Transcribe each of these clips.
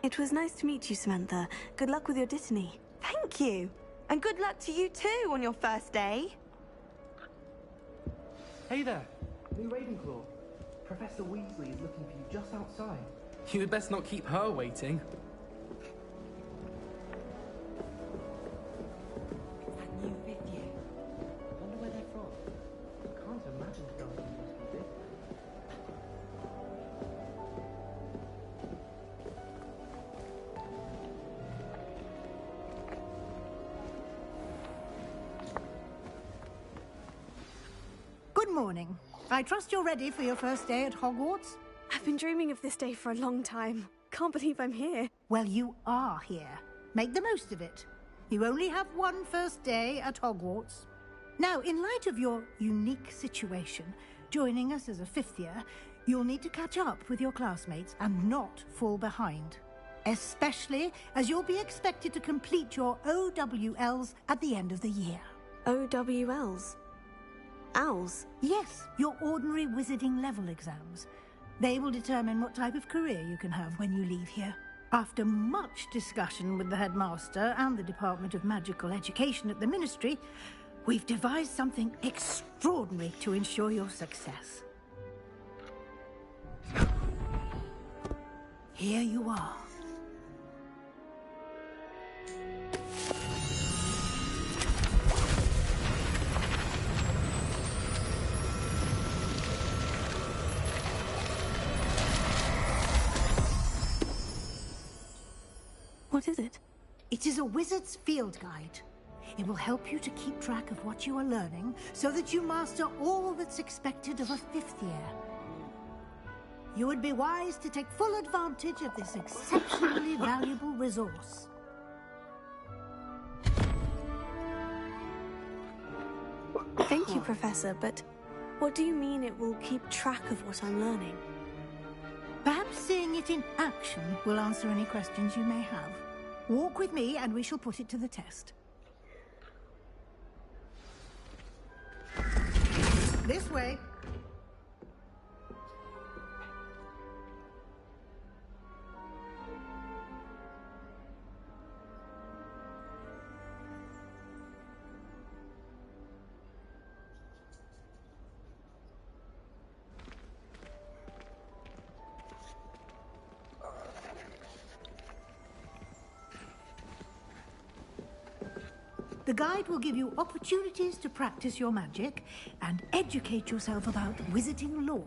It was nice to meet you, Samantha. Good luck with your dittany. Thank you. And good luck to you too on your first day. Hey there, new Ravenclaw. Professor Weasley is looking for you just outside. You had best not keep her waiting. That new fifth year. I wonder where they're from. I can't imagine Darcy must be different. Good morning. I trust you're ready for your first day at Hogwarts? I've been dreaming of this day for a long time. Can't believe I'm here. Well, you are here. Make the most of it. You only have one first day at Hogwarts. Now, in light of your unique situation, joining us as a fifth year, you'll need to catch up with your classmates and not fall behind. Especially as you'll be expected to complete your OWLs at the end of the year. OWLs? Owls? Yes, your ordinary wizarding level exams. They will determine what type of career you can have when you leave here. After much discussion with the headmaster and the Department of Magical Education at the Ministry, we've devised something extraordinary to ensure your success. Here you are. What is it? It is a wizard's field guide. It will help you to keep track of what you are learning so that you master all that's expected of a fifth year. You would be wise to take full advantage of this exceptionally valuable resource. Thank you, Professor, but what do you mean it will keep track of what I'm learning? Perhaps seeing it in action will answer any questions you may have. Walk with me and we shall put it to the test. This way. The guide will give you opportunities to practice your magic and educate yourself about wizarding lore.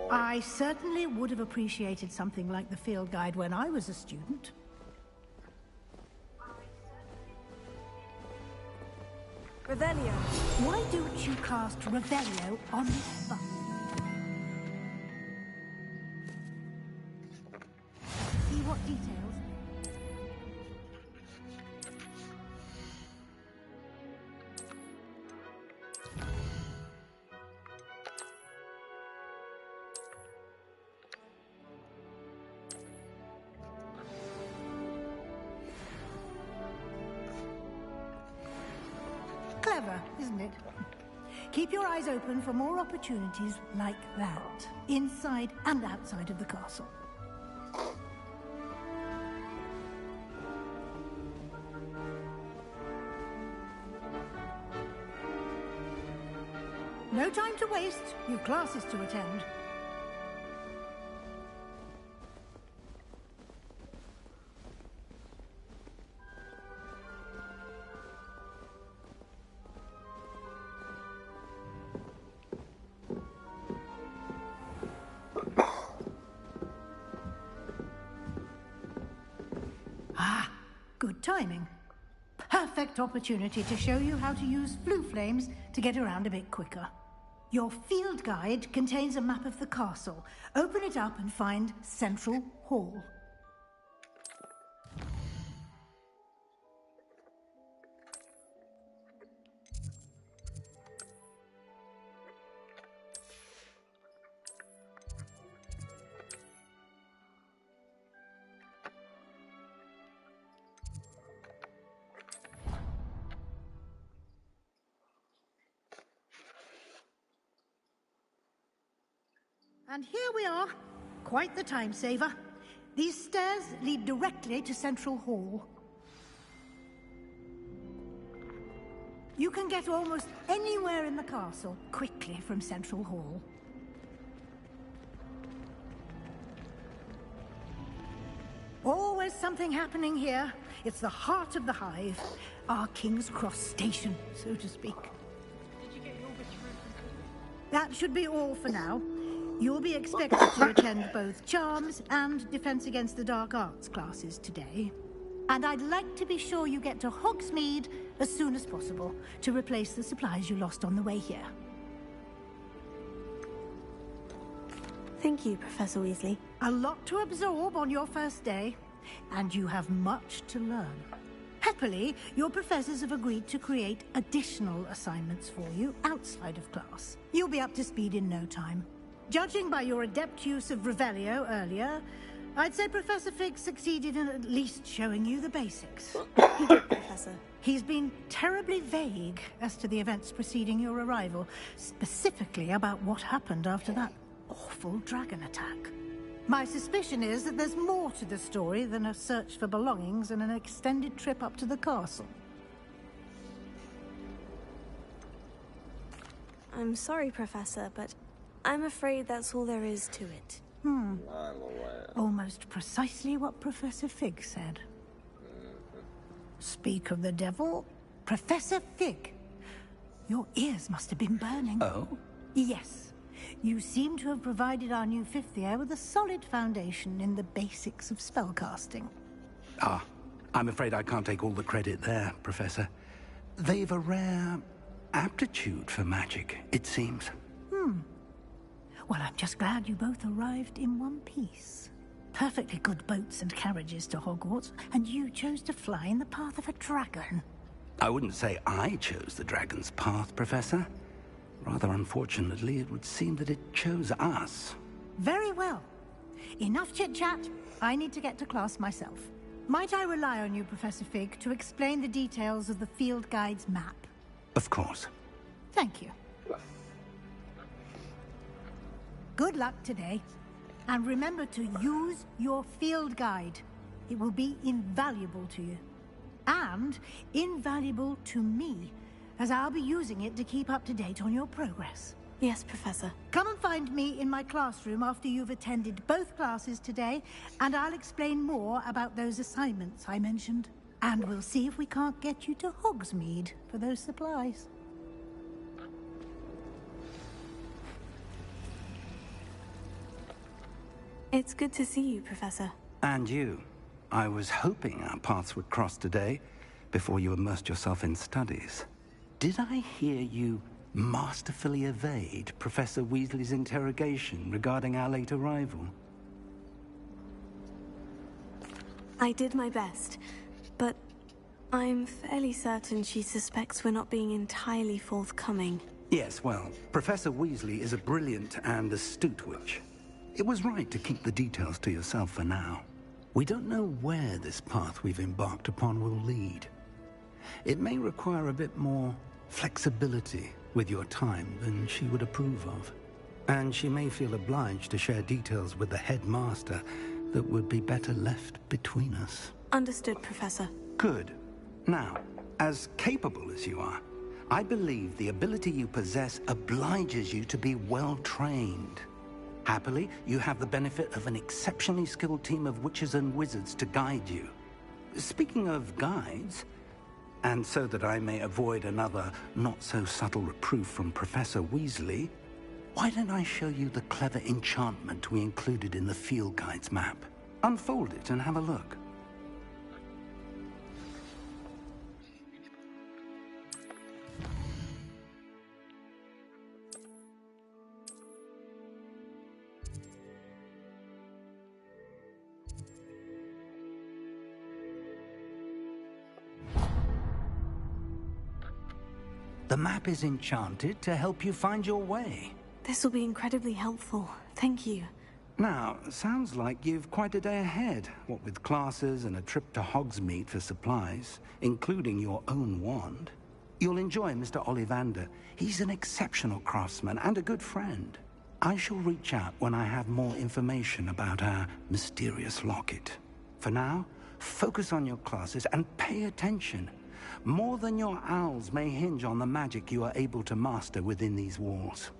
I certainly would have appreciated something like the field guide when I was a student. Revelio. Why don't you cast Revelio on this button? See what details? Clever, isn't it? Keep your eyes open for more opportunities like that, inside and outside of the castle. No time to waste. You've classes to attend. Ah, good timing. Perfect opportunity to show you how to use flue flames to get around a bit quicker. Your field guide contains a map of the castle. Open it up and find Central Hall. And here we are. Quite the time saver. These stairs lead directly to Central Hall. You can get almost anywhere in the castle quickly from Central Hall. Always something happening here. It's the heart of the hive. Our King's Cross station, so to speak. Did you get your bit through? That should be all for now. You'll be expected to attend both Charms and Defense Against the Dark Arts classes today. And I'd like to be sure you get to Hogsmeade as soon as possible to replace the supplies you lost on the way here. Thank you, Professor Weasley. A lot to absorb on your first day, and you have much to learn. Happily, your professors have agreed to create additional assignments for you outside of class. You'll be up to speed in no time. Judging by your adept use of Revelio earlier, I'd say Professor Fig succeeded in at least showing you the basics. He did, Professor. He's been terribly vague as to the events preceding your arrival, specifically about what happened after that awful dragon attack. My suspicion is that there's more to the story than a search for belongings and an extended trip up to the castle. I'm sorry, Professor, but I'm afraid that's all there is to it. Almost precisely what Professor Fig said. Speak of the devil, Professor Fig. Your ears must have been burning. Oh? Yes. You seem to have provided our new fifth year with a solid foundation in the basics of spellcasting. Ah, I'm afraid I can't take all the credit there, Professor. They've a rare aptitude for magic, it seems. Well, I'm just glad you both arrived in one piece. Perfectly good boats and carriages to Hogwarts, and you chose to fly in the path of a dragon. I wouldn't say I chose the dragon's path, Professor. Rather unfortunately, it would seem that it chose us. Very well. Enough chit-chat. I need to get to class myself. Might I rely on you, Professor Fig, to explain the details of the field guide's map? Of course. Thank you. Good luck today. And remember to use your field guide. It will be invaluable to you. And invaluable to me, as I'll be using it to keep up to date on your progress. Yes, Professor. Come and find me in my classroom after you've attended both classes today, and I'll explain more about those assignments I mentioned. And we'll see if we can't get you to Hogsmeade for those supplies. It's good to see you, Professor. And you. I was hoping our paths would cross today, before you immersed yourself in studies. Did I hear you masterfully evade Professor Weasley's interrogation regarding our late arrival? I did my best, but I'm fairly certain she suspects we're not being entirely forthcoming. Yes, well, Professor Weasley is a brilliant and astute witch. It was right to keep the details to yourself for now. We don't know where this path we've embarked upon will lead. It may require a bit more flexibility with your time than she would approve of. And she may feel obliged to share details with the headmaster that would be better left between us. Understood, Professor. Good. Now, as capable as you are, I believe the ability you possess obliges you to be well trained. Happily, you have the benefit of an exceptionally skilled team of witches and wizards to guide you. Speaking of guides, and so that I may avoid another not-so-subtle reproof from Professor Weasley, why don't I show you the clever enchantment we included in the field guide's map? Unfold it and have a look. The map is enchanted to help you find your way. This will be incredibly helpful. Thank you. Now, sounds like you've quite a day ahead, what with classes and a trip to Hogsmeade for supplies, including your own wand. You'll enjoy Mr. Ollivander. He's an exceptional craftsman and a good friend. I shall reach out when I have more information about our mysterious locket. For now, focus on your classes and pay attention. More than your owls may hinge on the magic you are able to master within these walls.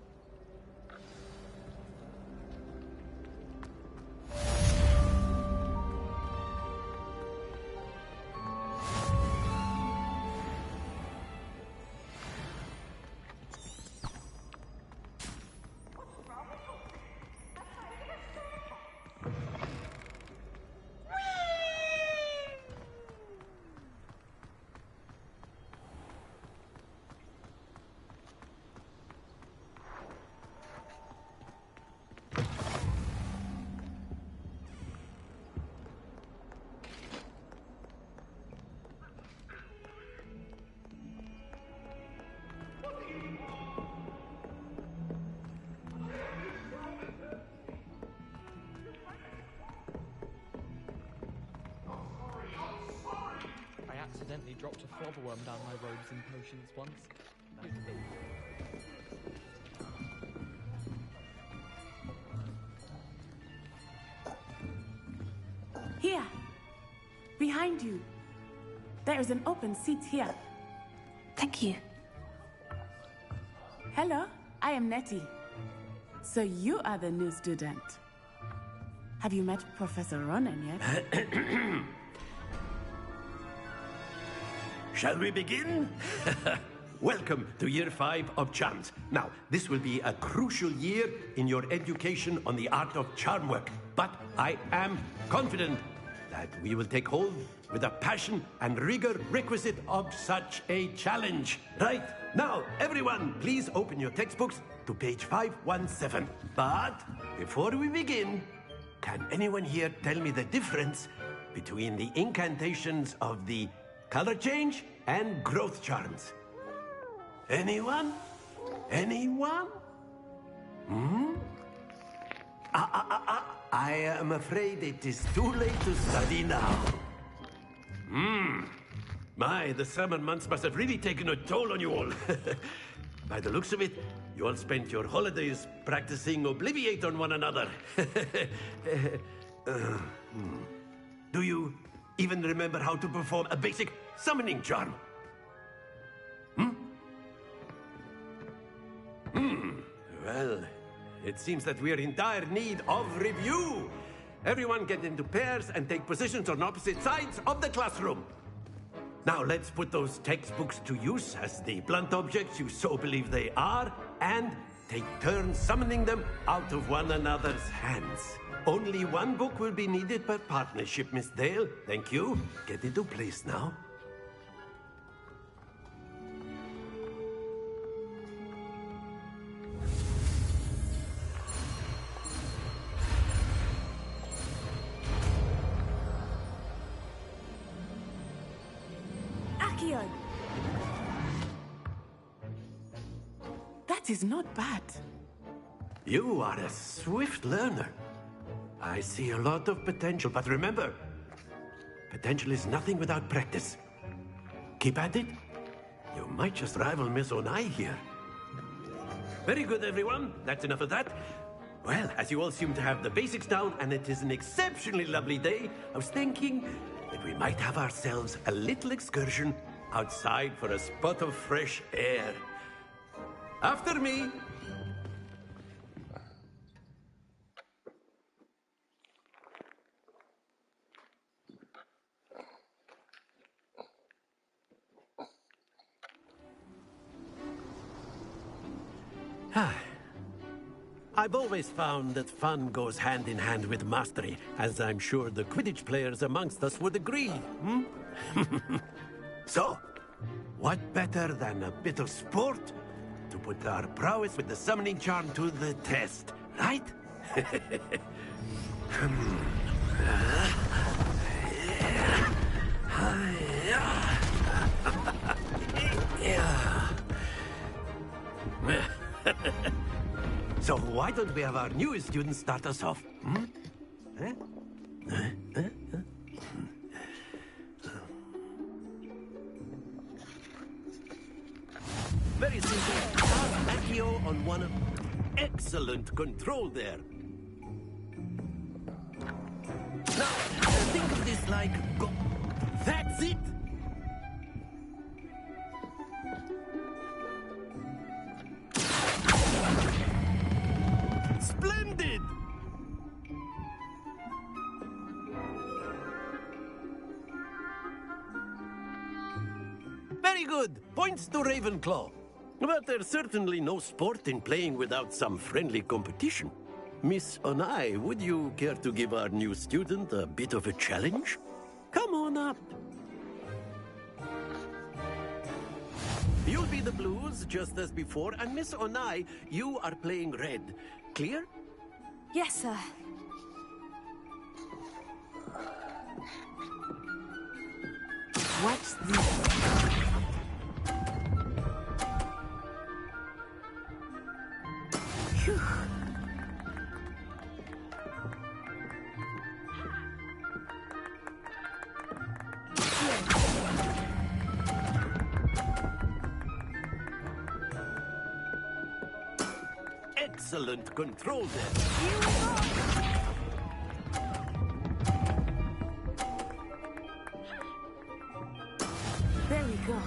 Accidentally dropped a flobberworm down my robes and potions once. Here! Behind you! There is an open seat here. Thank you. Hello, I am Nettie. So you are the new student. Have you met Professor Ronan yet? Shall we begin? Welcome to Year 5 of Charms. Now, this will be a crucial year in your education on the art of charm work. But I am confident that we will take hold with the passion and rigor requisite of such a challenge. Right, now, everyone, please open your textbooks to page 517. But before we begin, can anyone here tell me the difference between the incantations of the color change and growth charms? Anyone? Anyone? I am afraid it is too late to study now. My, the summer months must have really taken a toll on you all. By the looks of it, you all spent your holidays practicing Obliviate on one another. Do you even remember how to perform a basic summoning charm? Well, it seems that we are in dire need of review. Everyone get into pairs and take positions on opposite sides of the classroom. Now let's put those textbooks to use as the blunt objects you so believe they are, and take turns summoning them out of one another's hands. Only one book will be needed per partnership, Miss Dale. Thank you. Get into place now. Accio! That is not bad. You are a swift learner. I see a lot of potential, but remember, potential is nothing without practice. Keep at it. You might just rival Miss Onai here. Very good, everyone. That's enough of that. Well, as you all seem to have the basics down, and it is an exceptionally lovely day, I was thinking that we might have ourselves a little excursion outside for a spot of fresh air. After me. I've always found that fun goes hand in hand with mastery, as I'm sure the Quidditch players amongst us would agree. So, what better than a bit of sport to put our prowess with the summoning charm to the test, right? So why don't we have our newest student start us off? Very simple. Cast Accio on one of... Excellent control there. Now, think of this like... That's it! Splendid! Very good. Points to Ravenclaw. But there's certainly no sport in playing without some friendly competition. Miss Onai, would you care to give our new student a bit of a challenge? Come on up. You'll be the blues, just as before, and Miss Onai, you are playing red. Clear? Yes, sir. Watch this. Phew. Excellent control there. There we go.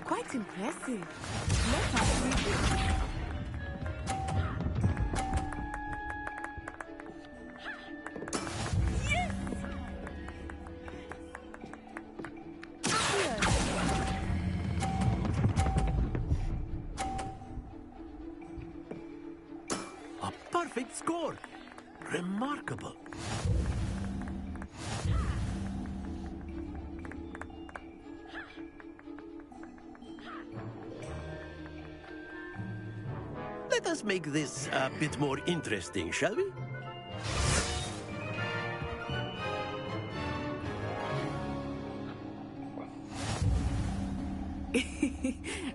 Quite impressive. Let us see this. A perfect score. Remarkable. Let us make this a bit more interesting, shall we?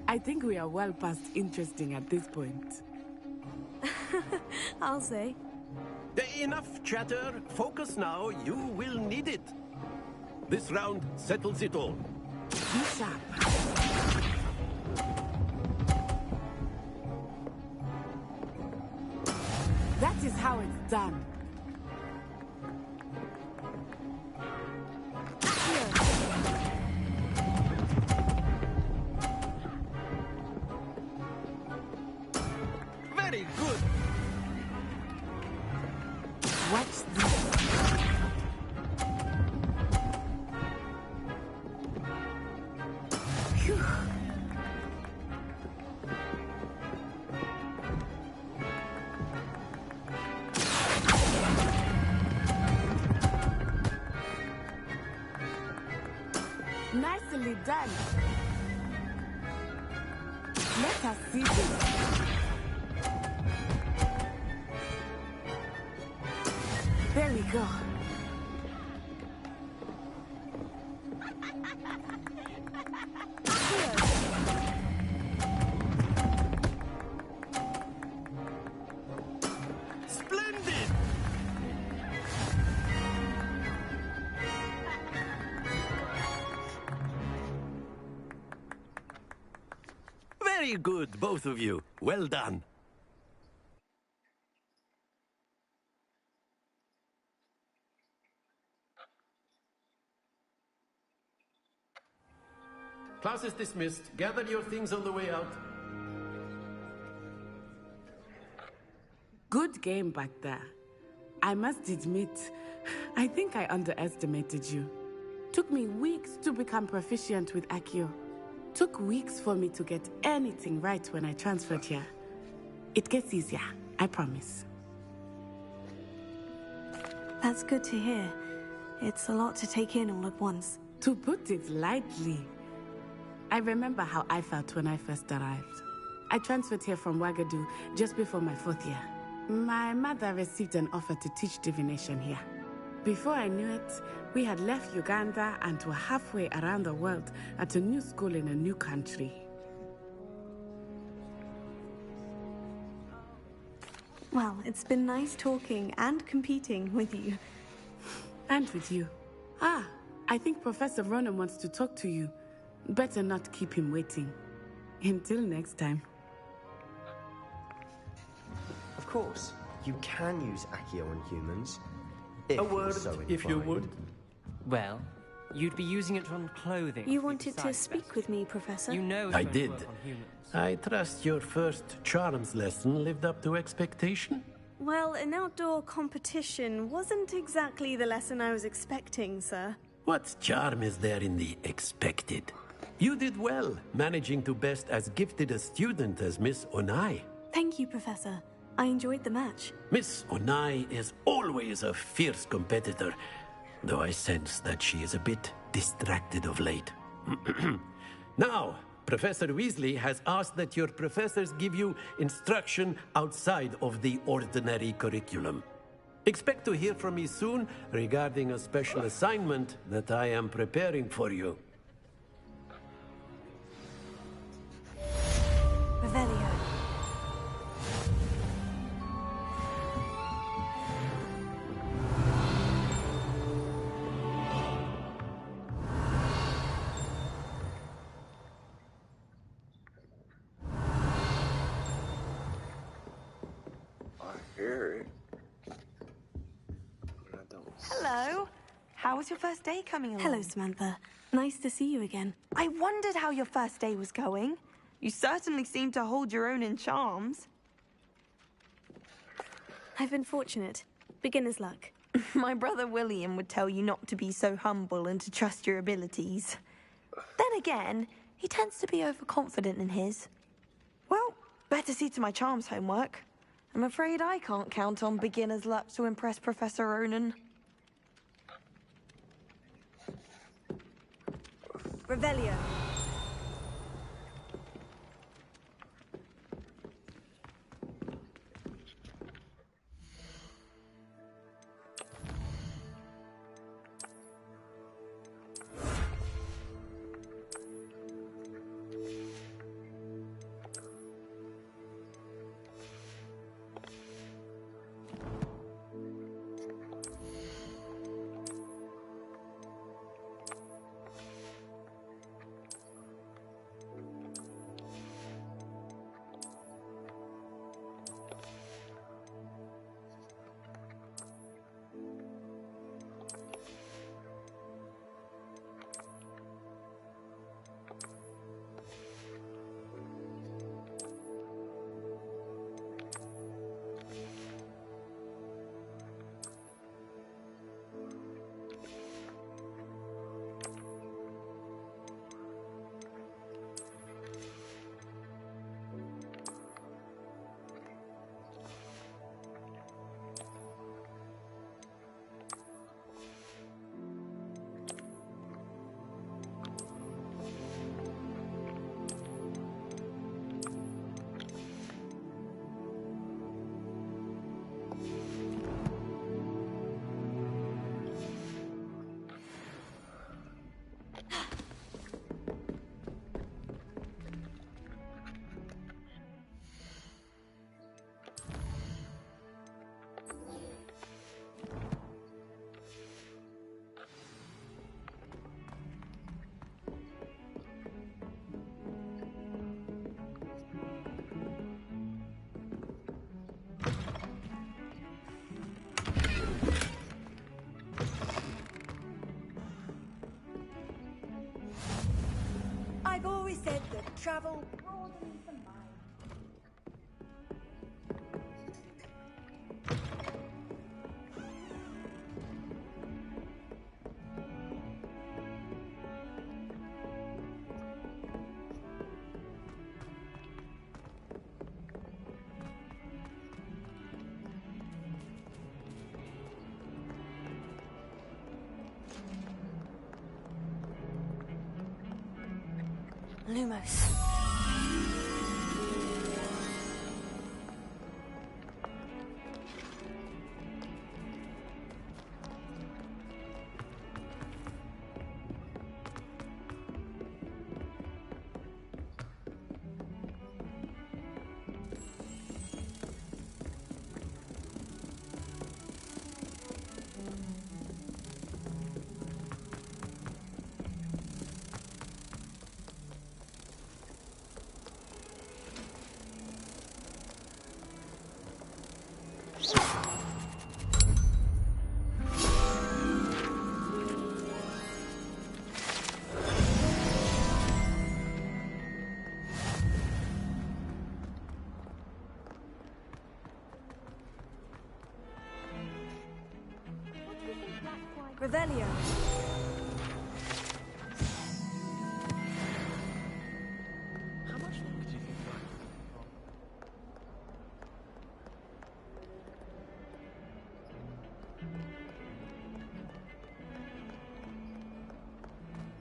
I think we are well past interesting at this point. I'll say. Enough chatter. Focus now. You will need it. This round settles it all. Be sharp. That is how it's done. Very good. Watch this. Phew. Nicely done. Let us see this. There we go. Splendid. Very good, both of you. Well done. Class is dismissed. Gather your things on the way out. Good game back there. I must admit, I think I underestimated you. Took me weeks to become proficient with Accio. Took weeks for me to get anything right when I transferred here. It gets easier, I promise. That's good to hear. It's a lot to take in all at once. To put it lightly, I remember how I felt when I first arrived. I transferred here from Ouagadougou just before my 4th year. My mother received an offer to teach divination here. Before I knew it, we had left Uganda and were halfway around the world at a new school in a new country. Well, it's been nice talking and competing with you. And with you. Ah, I think Professor Ronan wants to talk to you. Better not keep him waiting. Until next time. Of course, you can use Accio on humans. A word, if you would. Well, you'd be using it on clothing. You wanted to speak with me, Professor? You know I it's going did. to work on humans. I trust your first charms lesson lived up to expectation? Well, an outdoor competition wasn't exactly the lesson I was expecting, sir. What charm is there in the expected? You did well, managing to best as gifted a student as Miss Onai. Thank you, Professor. I enjoyed the match. Miss Onai is always a fierce competitor, though I sense that she is a bit distracted of late. Now, Professor Weasley has asked that your professors give you instruction outside of the ordinary curriculum. Expect to hear from me soon regarding a special assignment that I am preparing for you. Revelio. Hello. How was your first day coming along? Hello, Samantha. Nice to see you again. I wondered how your first day was going. You certainly seem to hold your own in charms. I've been fortunate. Beginner's luck. My brother William would tell you not to be so humble and to trust your abilities. Then again, he tends to be overconfident in his. Well, better see to my charms homework. I'm afraid I can't count on beginner's luck to impress Professor Ronan. Revelio. I've always said that travel broadens the mind. Lumos. Revelio. How much longer do you think that for?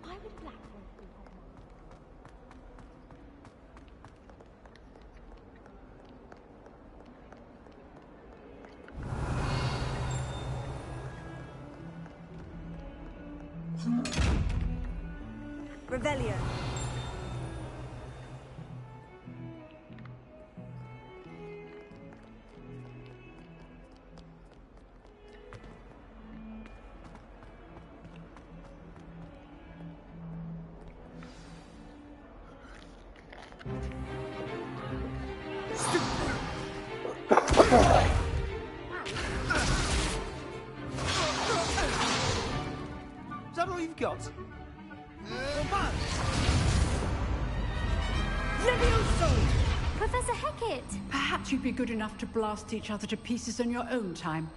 Why would Blackthorn be Hogwarts? Revelio. Is that all you've got? Professor Hecat! Perhaps you'd be good enough to blast each other to pieces on your own time.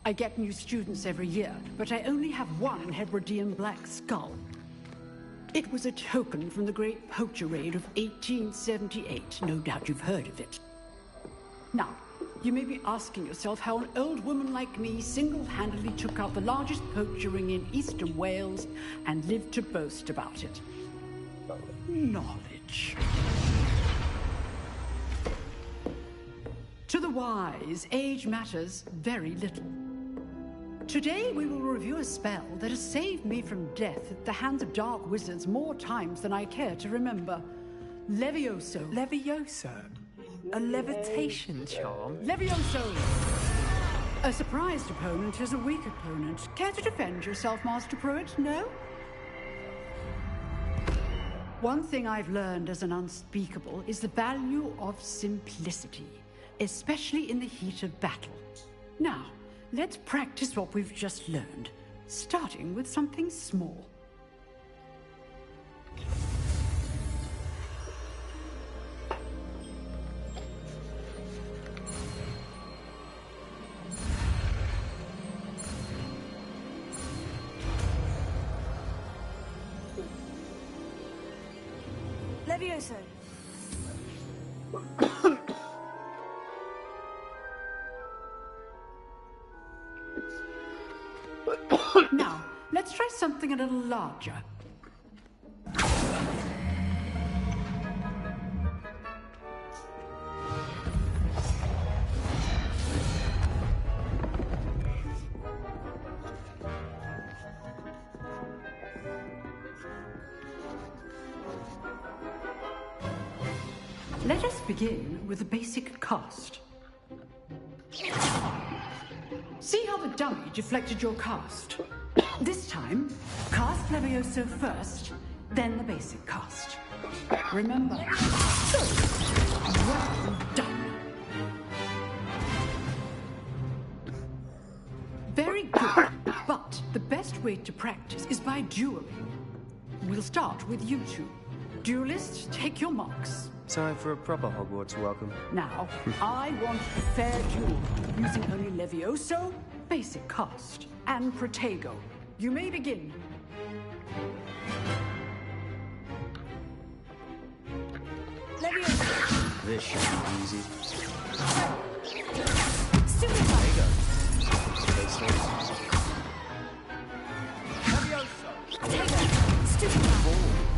I get new students every year, but I only have one Hebridean black skull. It was a token from the Great Poacher Raid of 1878. No doubt you've heard of it. Now, you may be asking yourself how an old woman like me single-handedly took out the largest poacher ring in eastern Wales and lived to boast about it. Knowledge. To the wise, age matters very little. Today we will review a spell that has saved me from death at the hands of dark wizards more times than I care to remember. Levioso. Levioso? A levitation charm? Levioso! A surprised opponent is a weak opponent. Care to defend yourself, Master Pruitt? No? One thing I've learned as an unspeakable is the value of simplicity, especially in the heat of battle. Now, let's practice what we've just learned, starting with something small. Levioso. Now, let's try something a little larger. Let us begin with the basic cast. See how the dummy deflected your cast? This time, cast Levioso first, then the basic cast. Remember. So, well done. Very good, but the best way to practice is by dueling. We'll start with you two. Duelists, take your marks. Time for a proper Hogwarts welcome. Now, I want a fair duel, using only Levioso, basic cast, and Protego. You may begin. Levioso. This should be easy. Stupid. Levioso! Protego. Stupid.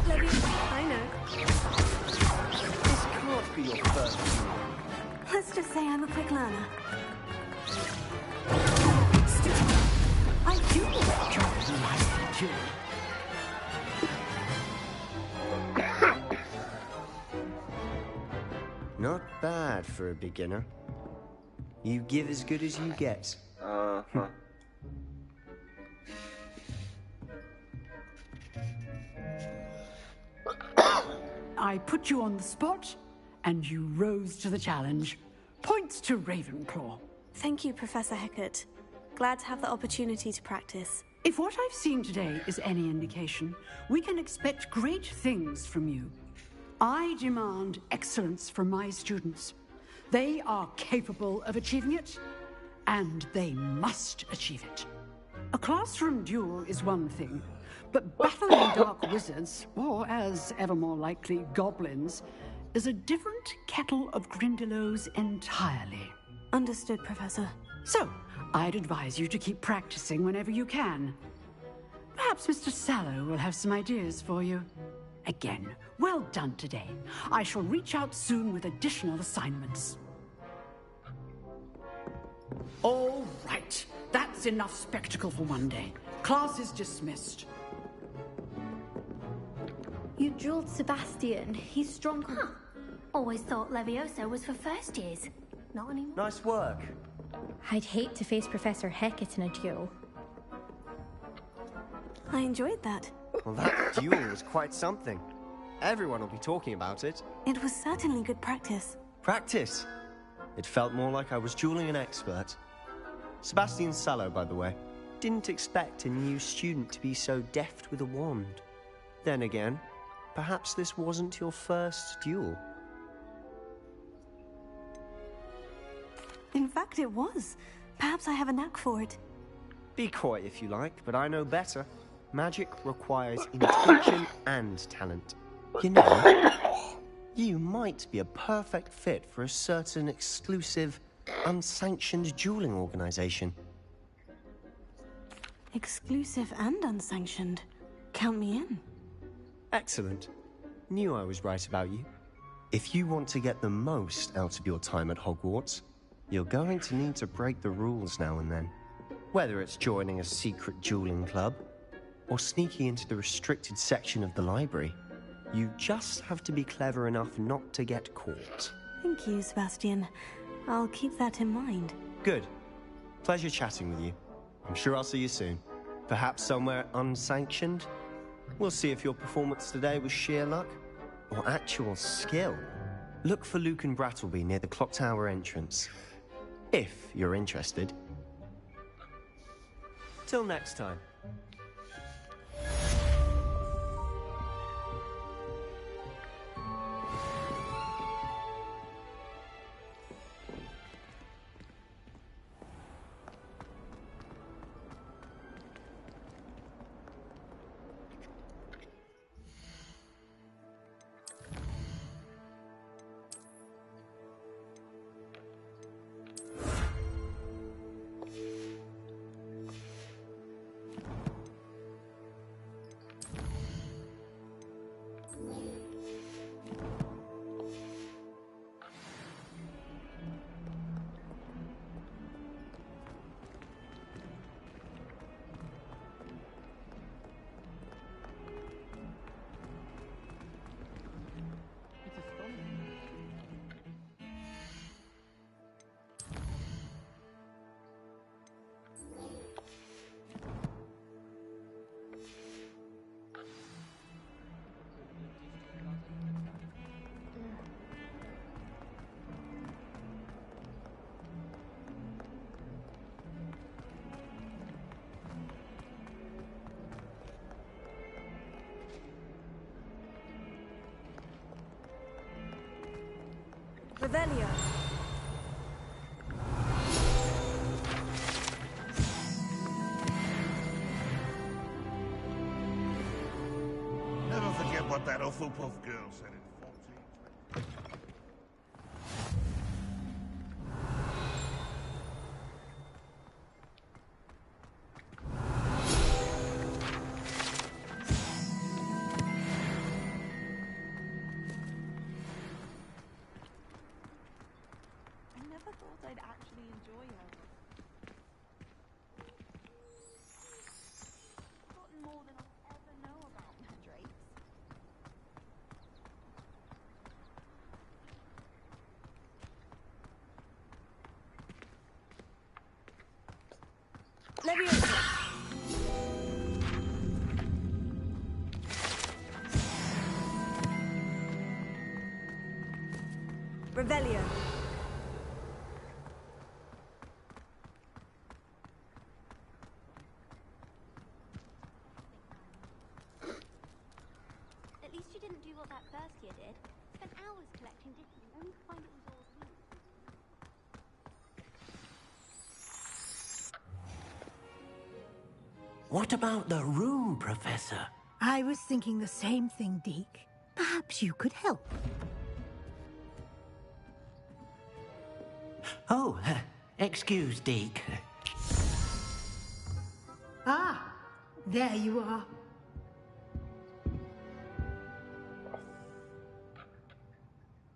Levioso. I know. This can't be your first duel. Let's just say I'm a quick learner. I do enjoy my duel. Not bad for a beginner. You give as good as you get. I put you on the spot, and you rose to the challenge. Points to Ravenclaw. Thank you, Professor Heckert. Glad to have the opportunity to practice. If what I've seen today is any indication, we can expect great things from you. I demand excellence from my students. They are capable of achieving it, and they must achieve it. A classroom duel is one thing, but battling dark wizards, or as ever more likely, goblins, is a different kettle of Grindylows entirely. Understood, Professor. So, I'd advise you to keep practicing whenever you can. Perhaps Mr. Sallow will have some ideas for you. Again, well done today. I shall reach out soon with additional assignments. All right. That's enough spectacle for one day. Class is dismissed. You drilled Sebastian. He's strong. Huh. Always thought Levioso was for first years. Not anymore. Nice work. I'd hate to face Professor Heckert in a duel. I enjoyed that. Well, that duel was quite something. Everyone will be talking about it. It was certainly good practice. Practice? It felt more like I was dueling an expert. Sebastian Sallow, by the way. Didn't expect a new student to be so deft with a wand. Then again, perhaps this wasn't your first duel. In fact, it was. Perhaps I have a knack for it. Be coy if you like, but I know better. Magic requires intention and talent. You know, you might be a perfect fit for a certain exclusive, unsanctioned dueling organization. Exclusive and unsanctioned. Count me in. Excellent. Knew I was right about you. If you want to get the most out of your time at Hogwarts, you're going to need to break the rules now and then. Whether it's joining a secret dueling club, or sneaking into the restricted section of the library, you just have to be clever enough not to get caught. Thank you, Sebastian. I'll keep that in mind. Good. Pleasure chatting with you. I'm sure I'll see you soon. Perhaps somewhere unsanctioned? We'll see if your performance today was sheer luck, or actual skill. Look for Luke and Brattleby near the clock tower entrance. If you're interested. Till next time. Revelio. Never forget what that Hufflepuff girl said in 14. I'd actually enjoy her. Gotten more than I'll ever know about mandrakes. Leviosa! Revelio. What about the room, Professor? I was thinking the same thing, Deke. Perhaps you could help. Oh, excuse, Deke. Ah, there you are.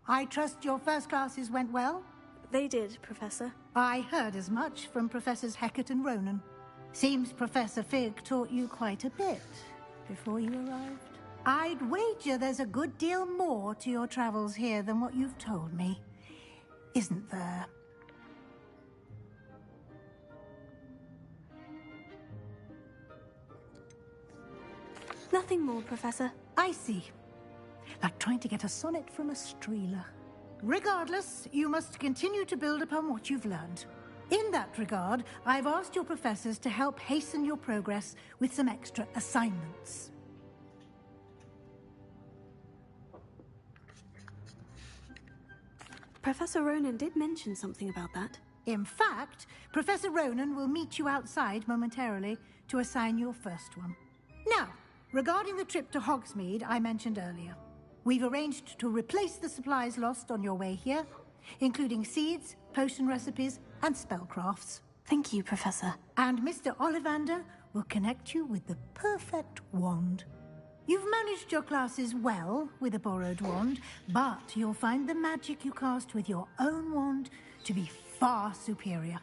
I trust your first classes went well? They did, Professor. I heard as much from Professors Hecat and Ronan. Seems Professor Fig taught you quite a bit before you arrived. I'd wager there's a good deal more to your travels here than what you've told me. Isn't there? Nothing more, Professor. I see. Like trying to get a sonnet from a streeler. Regardless, you must continue to build upon what you've learned. In that regard, I've asked your professors to help hasten your progress with some extra assignments. Professor Ronan did mention something about that. In fact, Professor Ronan will meet you outside momentarily to assign your first one. Now, regarding the trip to Hogsmeade I mentioned earlier, we've arranged to replace the supplies lost on your way here, including seeds, potion recipes, and spellcrafts. Thank you, Professor. And Mr. Ollivander will connect you with the perfect wand. You've managed your classes well with a borrowed wand, but you'll find the magic you cast with your own wand to be far superior.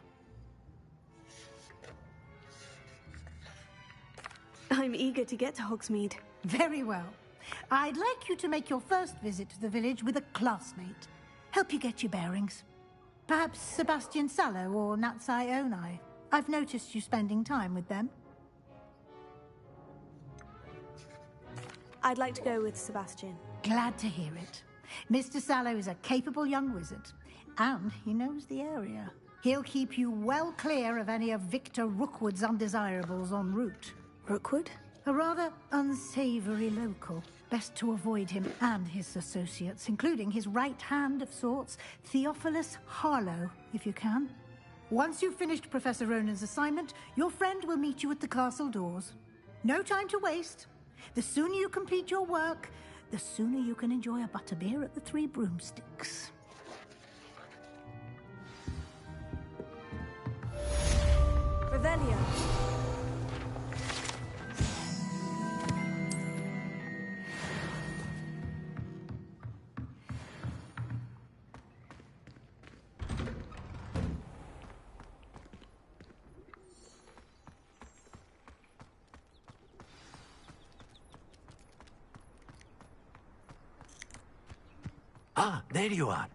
I'm eager to get to Hogsmeade. Very well. I'd like you to make your first visit to the village with a classmate. Help you get your bearings. Perhaps Sebastian Sallow or Natsai Onai. I've noticed you spending time with them. I'd like to go with Sebastian. Glad to hear it. Mr. Sallow is a capable young wizard, and he knows the area. He'll keep you well clear of any of Victor Rookwood's undesirables en route. Rookwood? A rather unsavory local. Best to avoid him and his associates, including his right hand of sorts, Theophilus Harlow, if you can. Once you've finished Professor Ronan's assignment, your friend will meet you at the castle doors. No time to waste. The sooner you complete your work, the sooner you can enjoy a butterbeer at the Three Broomsticks. Revelio. Ah, there you are.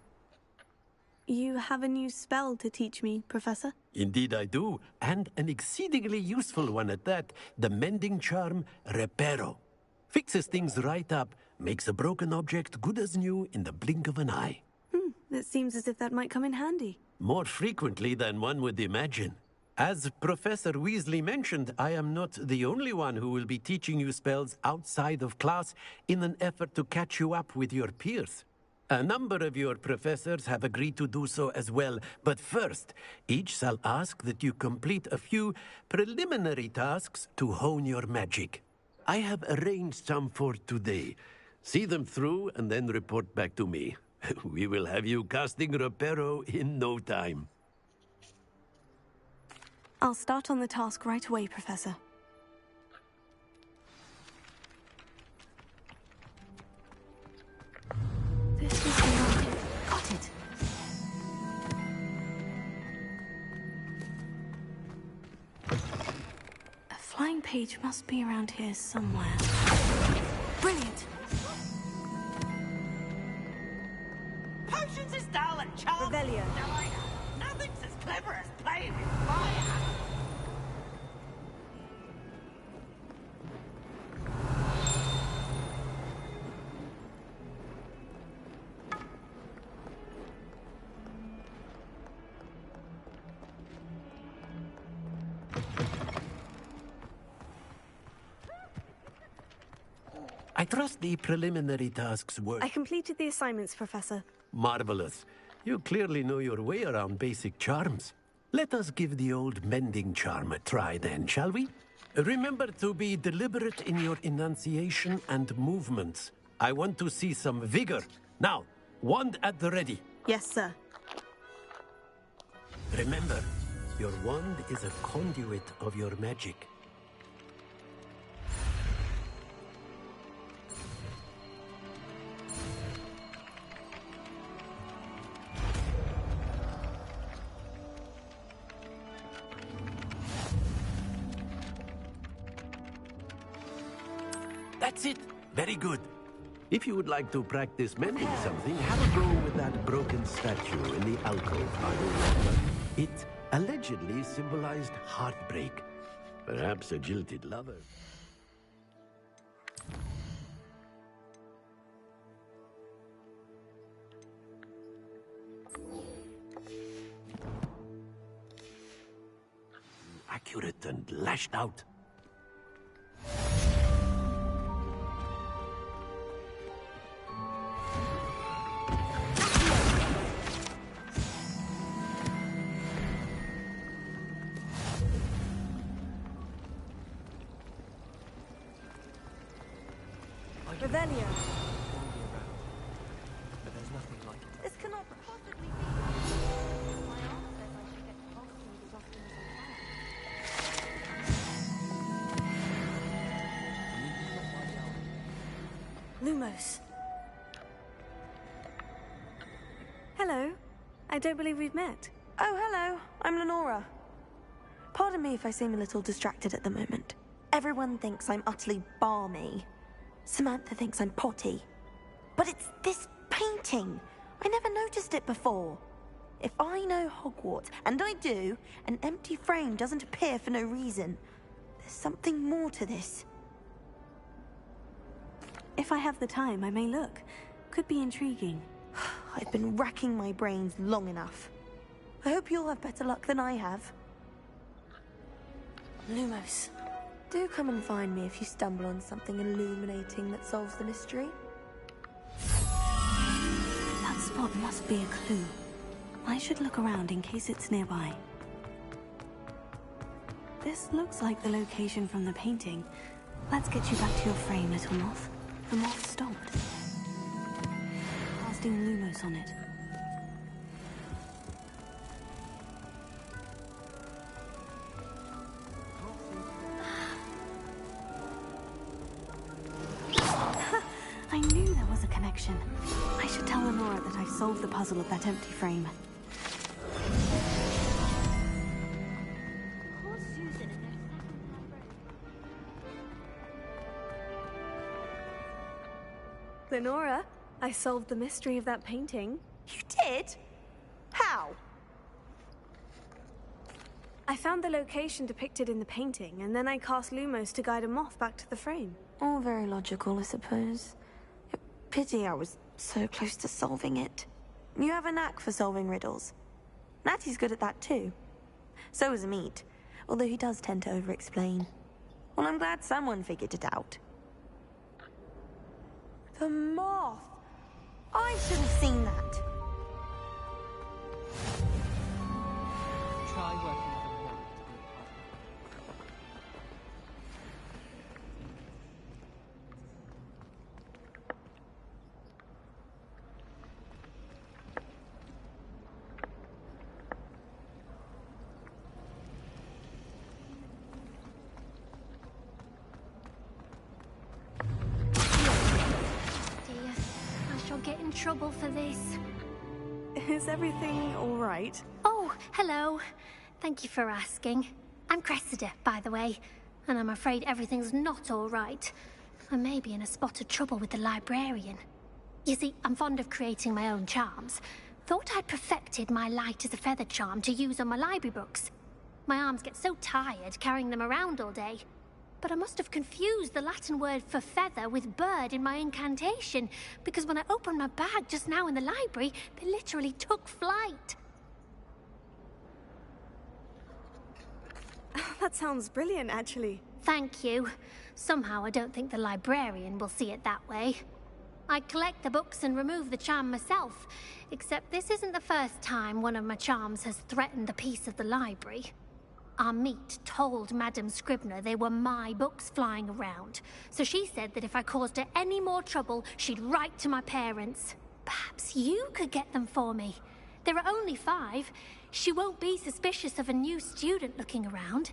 You have a new spell to teach me, Professor? Indeed I do, and an exceedingly useful one at that. The mending charm, Reparo. Fixes things right up, makes a broken object good as new in the blink of an eye. It seems as if that might come in handy. More frequently than one would imagine. As Professor Weasley mentioned, I am not the only one who will be teaching you spells outside of class in an effort to catch you up with your peers. A number of your professors have agreed to do so as well, but first, each shall ask that you complete a few preliminary tasks to hone your magic. I have arranged some for today. See them through and then report back to me. We will have you casting Reparo in no time. I'll start on the task right away, Professor. This is the market. Got it. A flying page must be around here somewhere. Brilliant! Potions is dull and charms Revelio. Nothing's as clever as playing with fire. I trust the preliminary tasks were... I completed the assignments, Professor. Marvelous. You clearly know your way around basic charms. Let us give the old mending charm a try then, shall we? Remember to be deliberate in your enunciation and movements. I want to see some vigor. Now, wand at the ready. Yes, sir. Remember, your wand is a conduit of your magic. That's it. Very good. If you would like to practice mending something, have a go with that broken statue in the alcove by the water. It allegedly symbolized heartbreak. Perhaps a jilted lover. Accurate and lashed out. Revelio. But there's nothing like it. This cannot possibly be. My aunt says I should get to Hogwarts as often as I can. Lumos. Hello. I don't believe we've met. Oh, hello. I'm Lenora. Pardon me if I seem a little distracted at the moment. Everyone thinks I'm utterly balmy. Samantha thinks I'm potty. But it's this painting. I never noticed it before. If I know Hogwarts, and I do, an empty frame doesn't appear for no reason. There's something more to this. If I have the time, I may look. Could be intriguing. I've been racking my brains long enough. I hope you'll have better luck than I have. Lumos. Do come and find me if you stumble on something illuminating that solves the mystery. That spot must be a clue. I should look around in case it's nearby. This looks like the location from the painting. Let's get you back to your frame, little moth. The moth stopped. Casting Lumos on it. I knew there was a connection. I should tell Lenora that I've solved the puzzle of that empty frame. Lenora, I solved the mystery of that painting. You did? How? I found the location depicted in the painting, and then I cast Lumos to guide a moth back to the frame. All very logical, I suppose. Pity I was so close to solving it. You have a knack for solving riddles. Natty's good at that too. So is Amit, although he does tend to over-explain. Well, I'm glad someone figured it out. The moth! I should have seen that. Try working with a wand. Get in trouble for this. Is everything all right? Oh, hello. Thank you for asking. I'm Cressida, by the way, and I'm afraid everything's not all right. I may be in a spot of trouble with the librarian. You see, I'm fond of creating my own charms. Thought I'd perfected my light as a feather charm to use on my library books. My arms get so tired carrying them around all day. But I must have confused the Latin word for feather with bird in my incantation, because when I opened my bag just now in the library, they literally took flight. That sounds brilliant, actually. Thank you. Somehow I don't think the librarian will see it that way. I collect the books and remove the charm myself, except this isn't the first time one of my charms has threatened the peace of the library. Our meat told Madame Scribner they were my books flying around, so she said that if I caused her any more trouble, she'd write to my parents. Perhaps you could get them for me. There are only 5. She won't be suspicious of a new student looking around.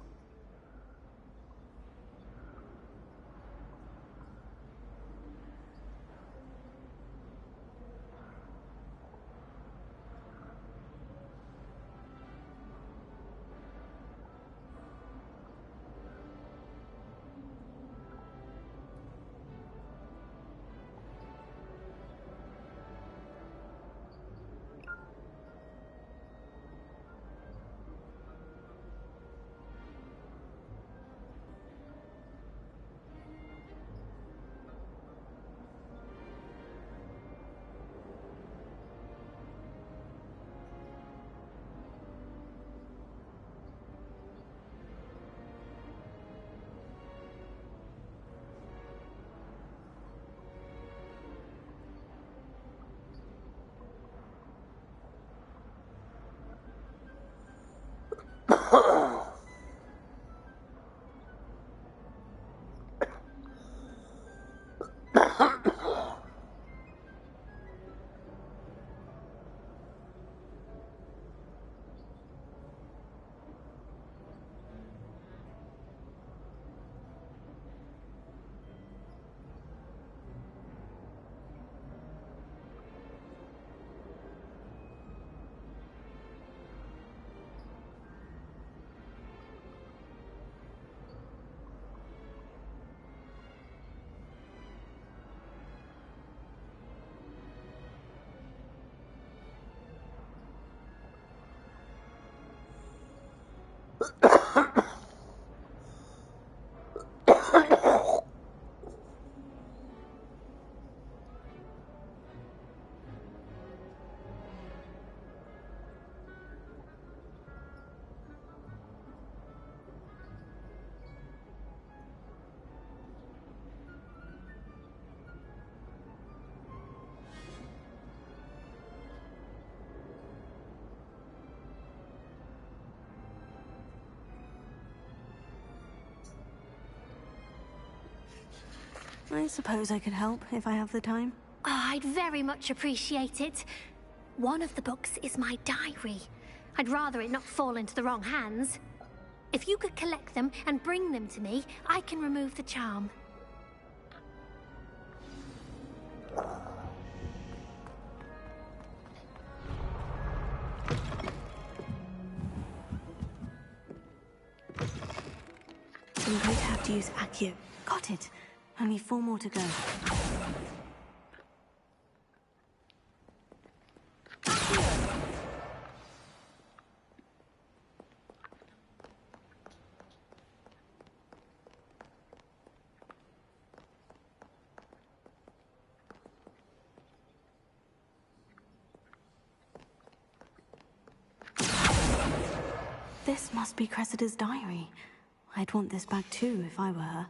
I suppose I could help if I have the time. Oh, I'd very much appreciate it. One of the books is my diary. I'd rather it not fall into the wrong hands. If you could collect them and bring them to me, I can remove the charm. I'm going to have to use Accio. Got it. Only 4 more to go. This must be Cressida's diary. I'd want this back too if I were her.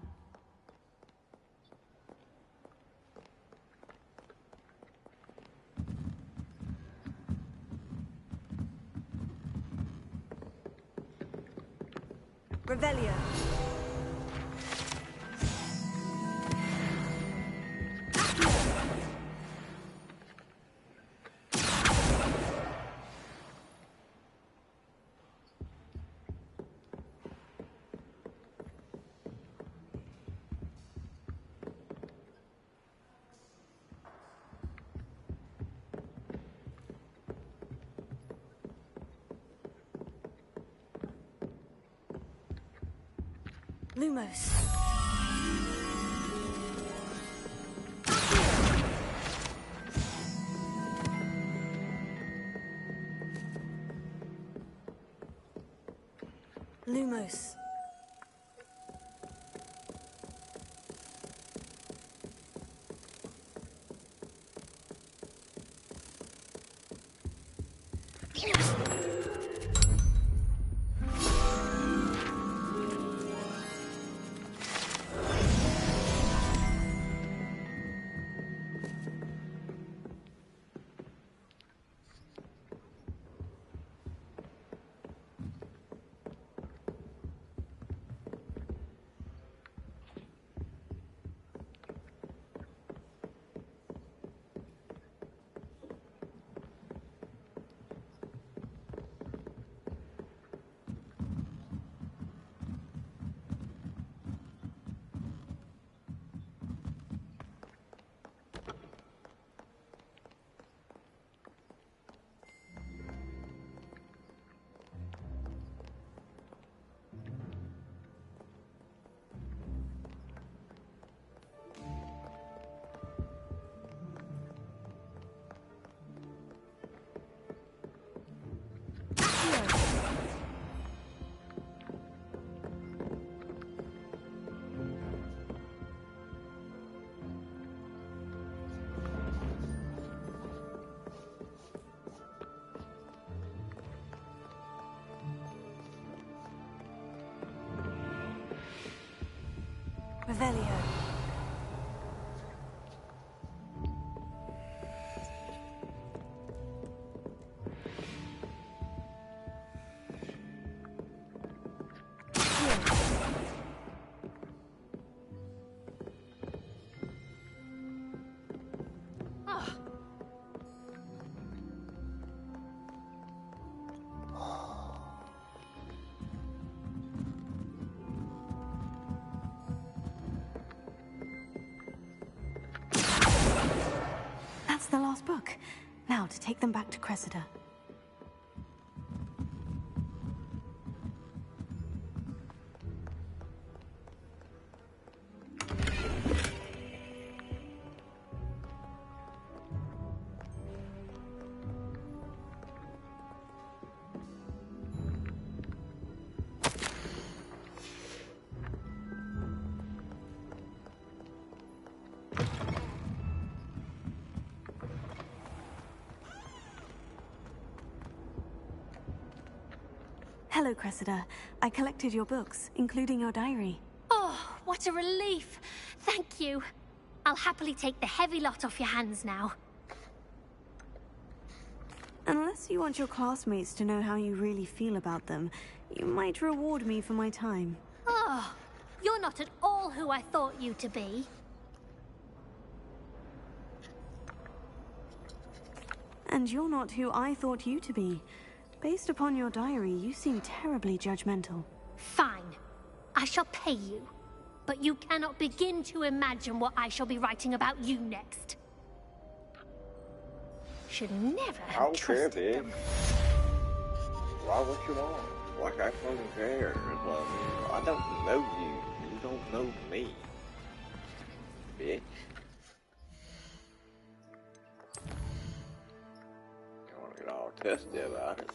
Revelio. Lumos. Lumos. Revelio. That's the last book. Now to take them back to Cressida. Hello, Cressida. I collected your books, including your diary. Oh, what a relief. Thank you. I'll happily take the heavy lot off your hands now. Unless you want your classmates to know how you really feel about them, you might reward me for my time. Oh, you're not at all who I thought you to be. And you're not who I thought you to be. Based upon your diary, you seem terribly judgmental. Fine. I shall pay you. But you cannot begin to imagine what I shall be writing about you next. Should never have trusted them. Why would you want? Like I fucking care. I don't know you. You don't know me. Bitch. I want to get all testy about it.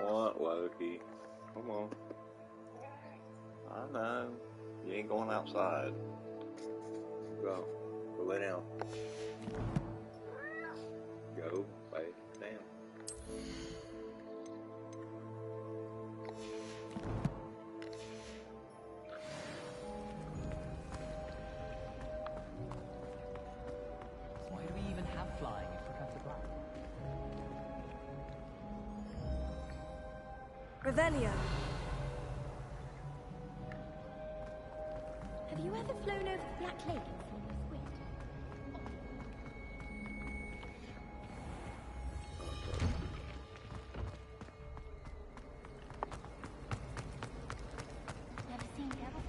What, Loki? Come on. I know. You ain't going outside. Go. Go lay down. Go lay down. Why do we even have flying if Professor Black? Revelio. Have you ever flown over the Black Lake and seen a squid? Never seen devil?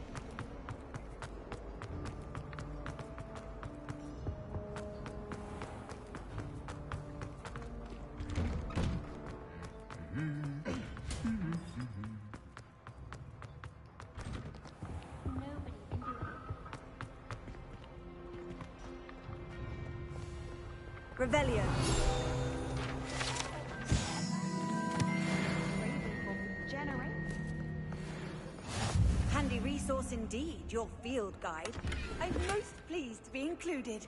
Revelio. Handy resource indeed, your field guide. I'm most pleased to be included.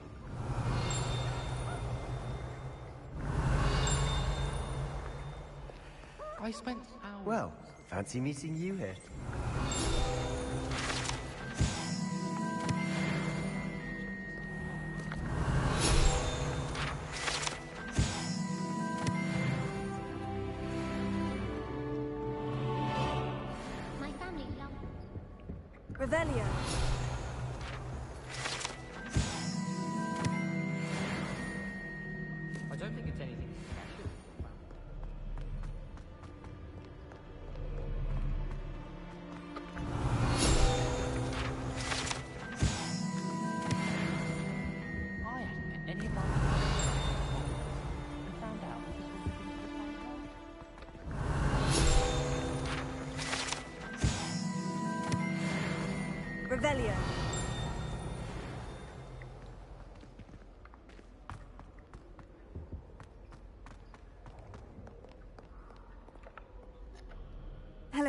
I spent hours. Well, fancy meeting you here. My family love Revelio. I don't think it's anything special. I hadn't met any of my and found out that this was the thing Revelio.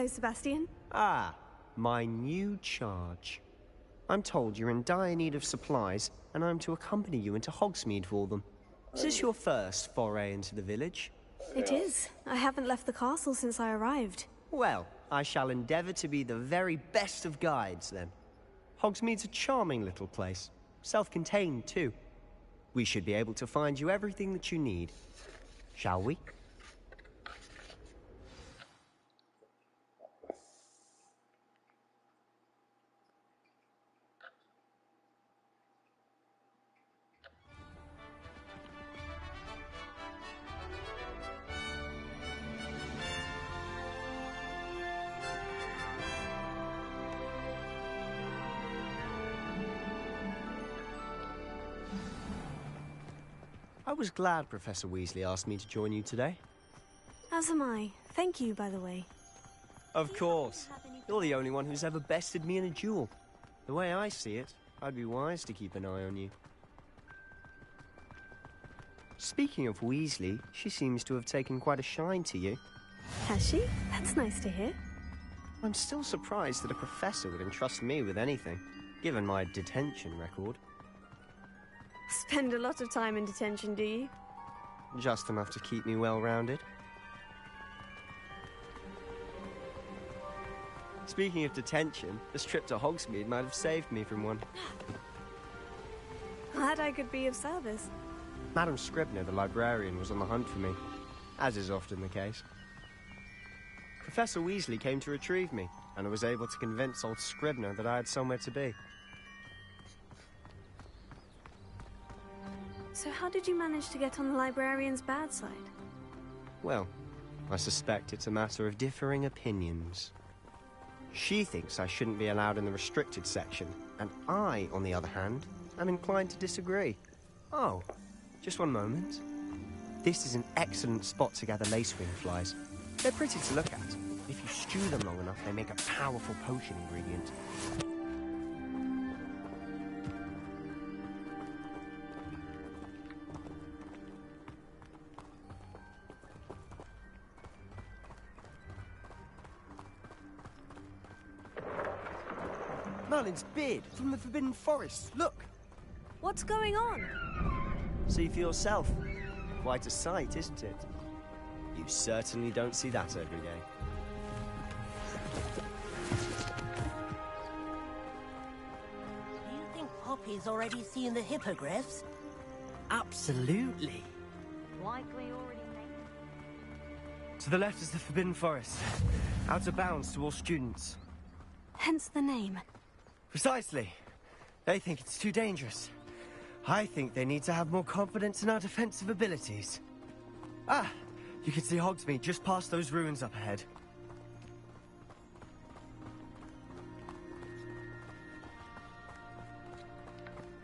Hello, Sebastian. Ah, my new charge. I'm told you're in dire need of supplies, and I'm to accompany you into Hogsmeade for them. Is this your first foray into the village? It is. I haven't left the castle since I arrived. Well, I shall endeavour to be the very best of guides, then. Hogsmeade's a charming little place. Self-contained, too. We should be able to find you everything that you need. Shall we? I was glad Professor Weasley asked me to join you today. As am I. Thank you, by the way. Of course. You're the only one who's ever bested me in a duel. The way I see it, I'd be wise to keep an eye on you. Speaking of Weasley, she seems to have taken quite a shine to you. Has she? That's nice to hear. I'm still surprised that a professor would entrust me with anything, given my detention record. Spend a lot of time in detention, do you? Just enough to keep me well-rounded. Speaking of detention, this trip to Hogsmeade might have saved me from one. Glad I could be of service. Madam Scribner, the librarian, was on the hunt for me, as is often the case. Professor Weasley came to retrieve me, and I was able to convince old Scribner that I had somewhere to be. So how did you manage to get on the librarian's bad side? Well, I suspect it's a matter of differing opinions. She thinks I shouldn't be allowed in the restricted section, and I, on the other hand, am inclined to disagree. Oh, just one moment. This is an excellent spot to gather lacewing flies. They're pretty to look at. If you stew them long enough, they make a powerful potion ingredient. Merlin's beard from the Forbidden Forest. Look! What's going on? See for yourself. Quite a sight, isn't it? You certainly don't see that every day. Do you think Poppy's already seen the hippogriffs? Absolutely. Likely already made. To the left is the Forbidden Forest. Out of bounds to all students. Hence the name. Precisely. They think it's too dangerous. I think they need to have more confidence in our defensive abilities. Ah, you can see Hogsmeade just past those ruins up ahead.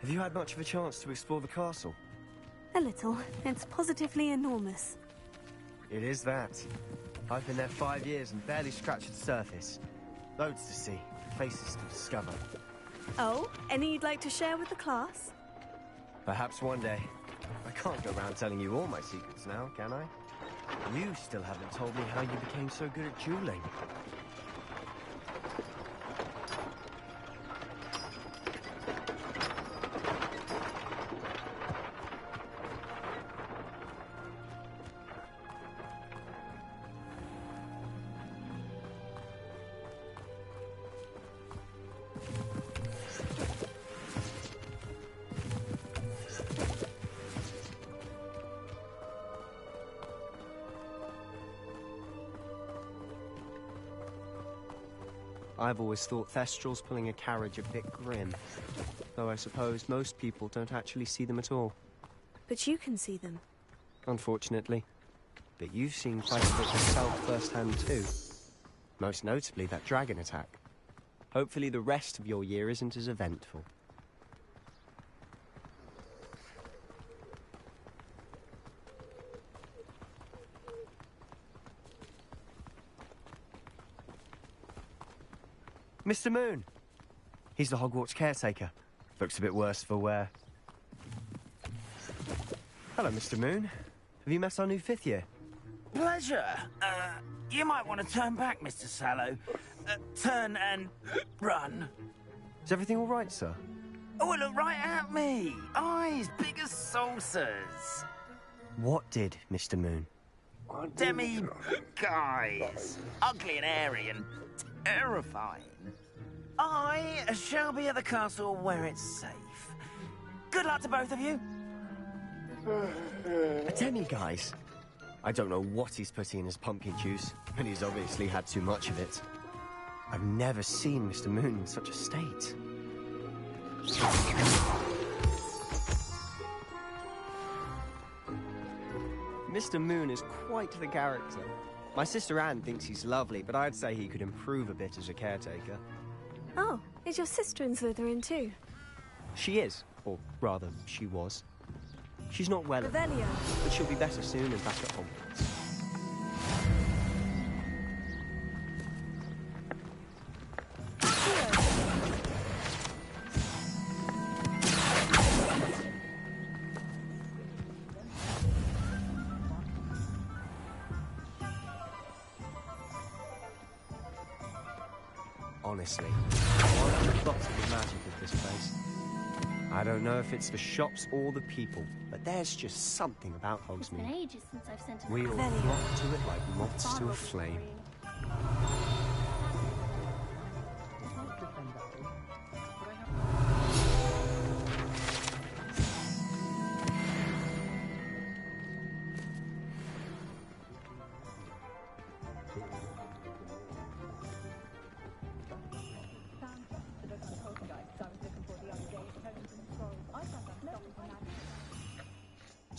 Have you had much of a chance to explore the castle? A little. It's positively enormous. It is that. I've been there 5 years and barely scratched the surface. Loads to see, places to discover. Oh, any you'd like to share with the class? Perhaps one day. I can't go around telling you all my secrets now, can I? You still haven't told me how you became so good at dueling. I've always thought Thestrals pulling a carriage a bit grim, though I suppose most people don't actually see them at all. But you can see them. Unfortunately. But you've seen quite a bit yourself firsthand too. Most notably that dragon attack. Hopefully the rest of your year isn't as eventful. Mr. Moon! He's the Hogwarts caretaker. Looks a bit worse for wear. Hello, Mr. Moon. Have you met our new 5th year? Pleasure. You might want to turn back, Mr. Sallow. Turn and run. Is everything all right, sir? Oh, look right at me. Eyes big as saucers. What did, Mr. Moon? Demi guys. Ugly and hairy and terrifying. I shall be at the castle where it's safe. Good luck to both of you. A demi-guise? I don't know what he's putting in his pumpkin juice, but he's obviously had too much of it. I've never seen Mr. Moon in such a state. Mr. Moon is quite the character. My sister Anne thinks he's lovely, but I'd say he could improve a bit as a caretaker. Oh, is your sister in Slytherin too? She is, or rather, she was. She's not well, Revelio. but she'll be better soon and back at Hogwarts. Honestly, I just got the magic of this place. I don't know if it's the shops or the people, but there's just something about It's been Hogsmeade. ages since I've sent a We all flock to it like moths to a flame.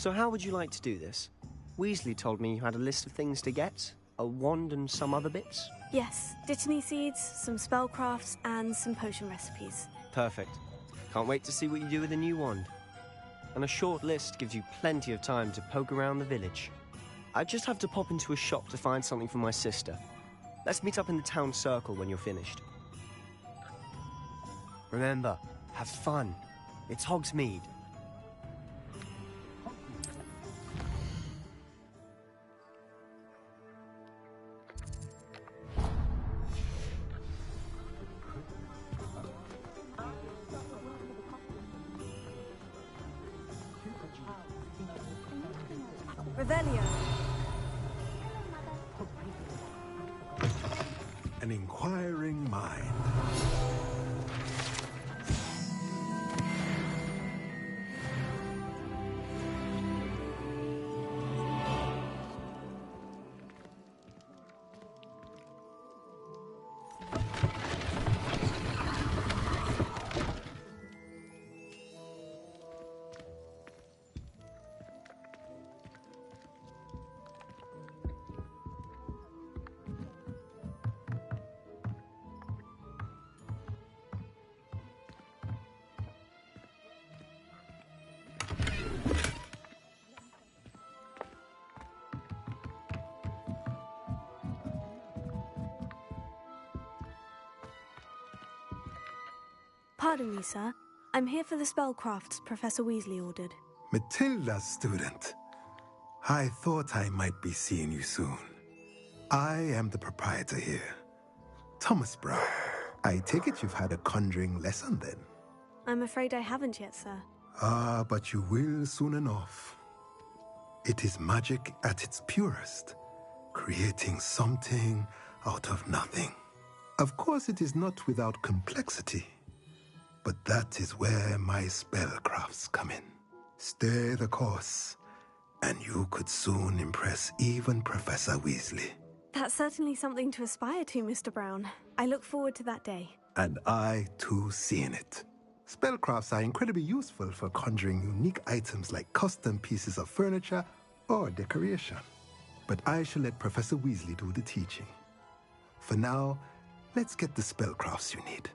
So how would you like to do this? Weasley told me you had a list of things to get, a wand and some other bits. Yes, dittany seeds, some spellcrafts, and some potion recipes. Perfect. Can't wait to see what you do with the new wand. And a short list gives you plenty of time to poke around the village. I just have to pop into a shop to find something for my sister. Let's meet up in the town circle when you're finished. Remember, have fun. It's Hogsmeade. Revelio. An inquiring mind. Pardon me, sir. I'm here for the spellcrafts Professor Weasley ordered. Matilda's student. I thought I might be seeing you soon. I am the proprietor here. Thomas Brown. I take it you've had a conjuring lesson then? I'm afraid I haven't yet, sir. Ah, but you will soon enough. It is magic at its purest, creating something out of nothing. Of course, it is not without complexity, but that is where my spellcrafts come in. Stay the course, and you could soon impress even Professor Weasley. That's certainly something to aspire to, Mr. Brown. I look forward to that day. And I, too, seeing it. Spellcrafts are incredibly useful for conjuring unique items like custom pieces of furniture or decoration. But I shall let Professor Weasley do the teaching. For now, let's get the spellcrafts you need.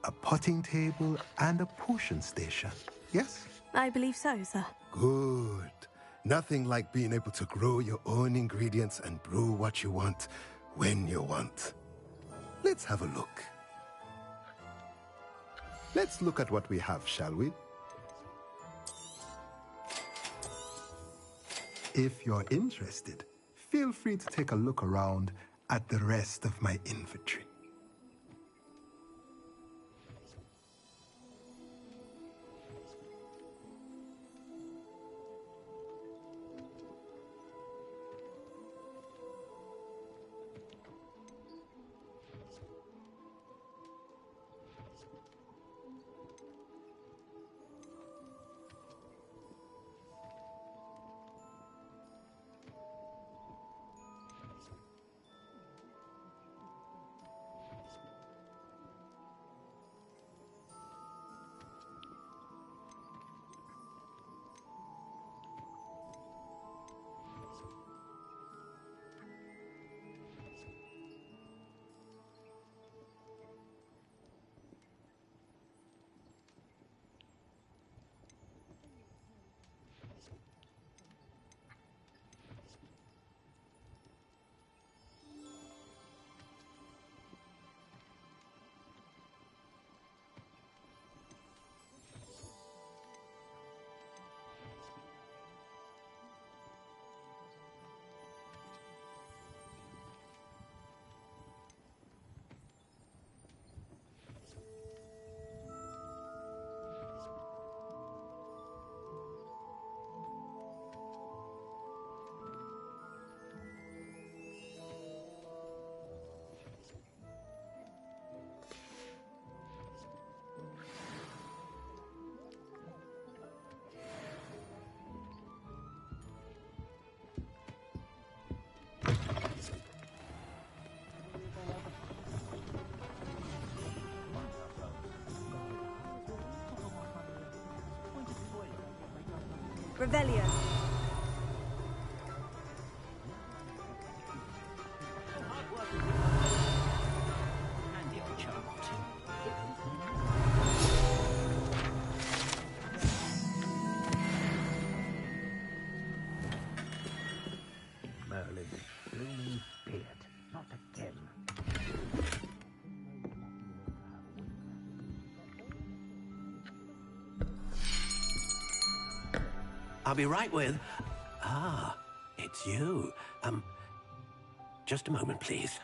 A potting table and a potion station, yes? I believe so, sir. Good. Nothing like being able to grow your own ingredients and brew what you want when you want. Let's have a look. Let's look at what we have, shall we? If you're interested, feel free to take a look around at the rest of my infantry. Revelio. Merlin, blooming beard, not again. I'll be right with... Ah, it's you. Just a moment, please.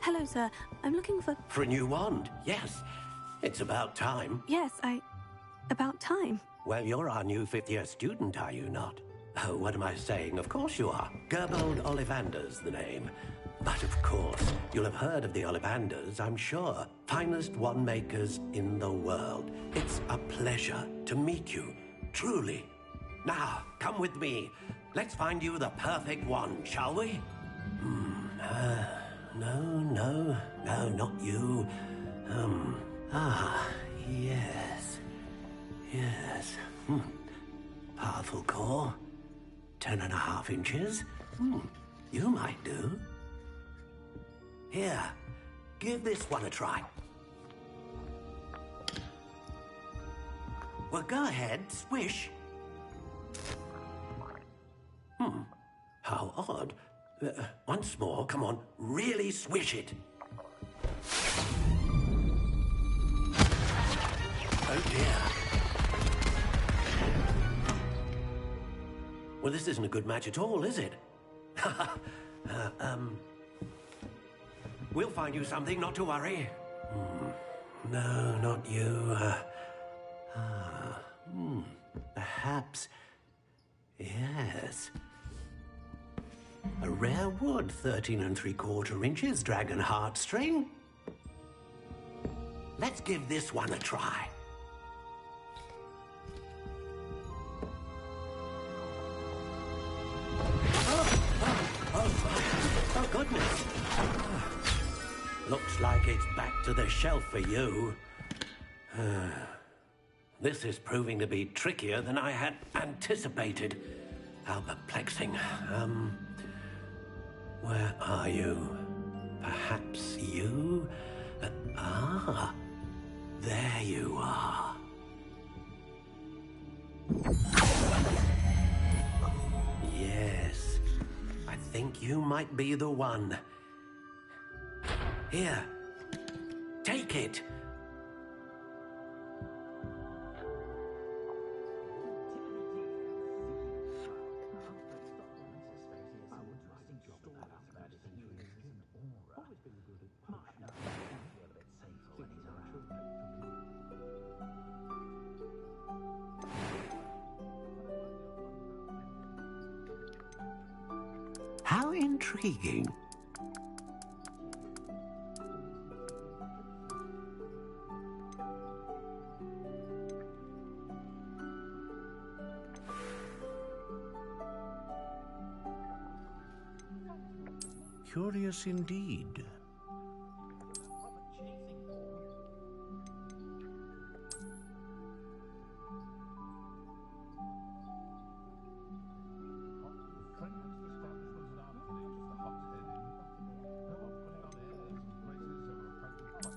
Hello, sir. I'm looking for... For a new wand, yes. It's about time. Yes, about time. Well, you're our new fifth-year student, are you not? Oh, what am I saying? Of course you are. Gerbold Ollivander's the name. But of course, you'll have heard of the Ollivanders, I'm sure. Finest wand makers in the world. It's a pleasure to meet you, truly. Now, come with me. Let's find you the perfect wand, shall we? No, not you. Yes. Yes. Powerful core. 10.5 inches. You might do. Here, give this one a try. Well, go ahead, swish. How odd. Once more, come on, really swish it. Oh dear. Well, this isn't a good match at all, is it? We'll find you something, not to worry. No, not you. Perhaps... Yes. A rare wood, 13 3/4 inches, dragon heartstring. Let's give this one a try. Oh, goodness. Looks like it's back to the shelf for you. This is proving to be trickier than I had anticipated. How perplexing. Where are you? Perhaps you? There you are. Yes, I think you might be the one. Here, take it. How intriguing. Curious indeed.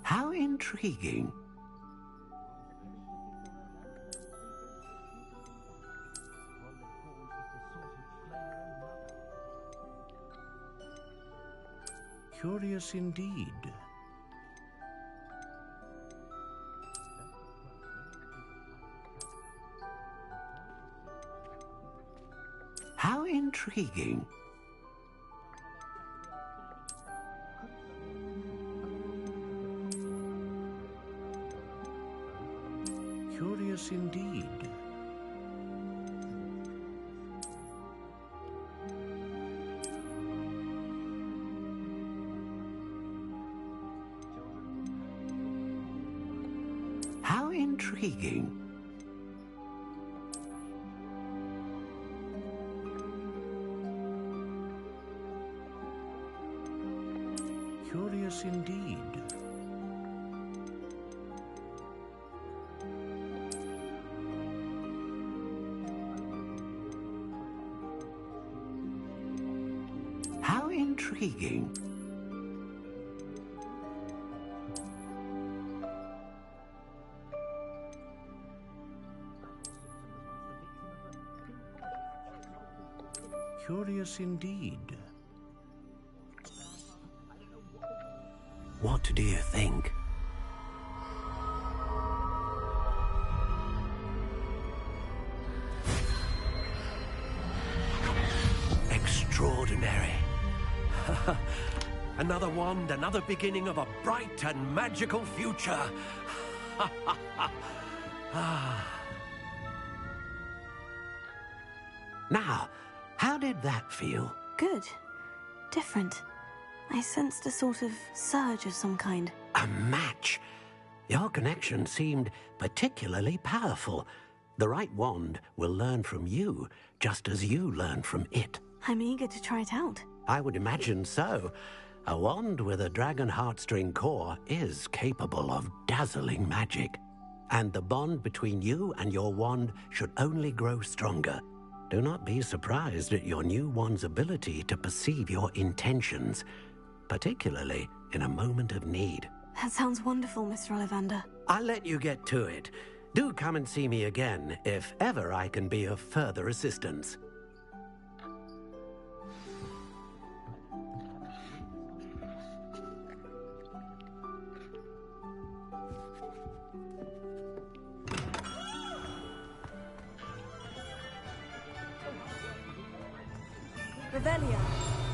How intriguing. Curious indeed. How intriguing. Curious indeed. How intriguing. Curious indeed. How intriguing. Curious indeed. What do you think? Extraordinary. Another wand, another beginning of a bright and magical future. Now, how did that feel? Good. Different. I sensed a sort of surge of some kind. A match. Your connection seemed particularly powerful. The right wand will learn from you, just as you learn from it. I'm eager to try it out. I would imagine so. A wand with a dragon heartstring core is capable of dazzling magic. And the bond between you and your wand should only grow stronger. Do not be surprised at your new wand's ability to perceive your intentions, particularly in a moment of need. That sounds wonderful, Mr. Ollivander. I'll let you get to it. Do come and see me again if ever I can be of further assistance. Revelia.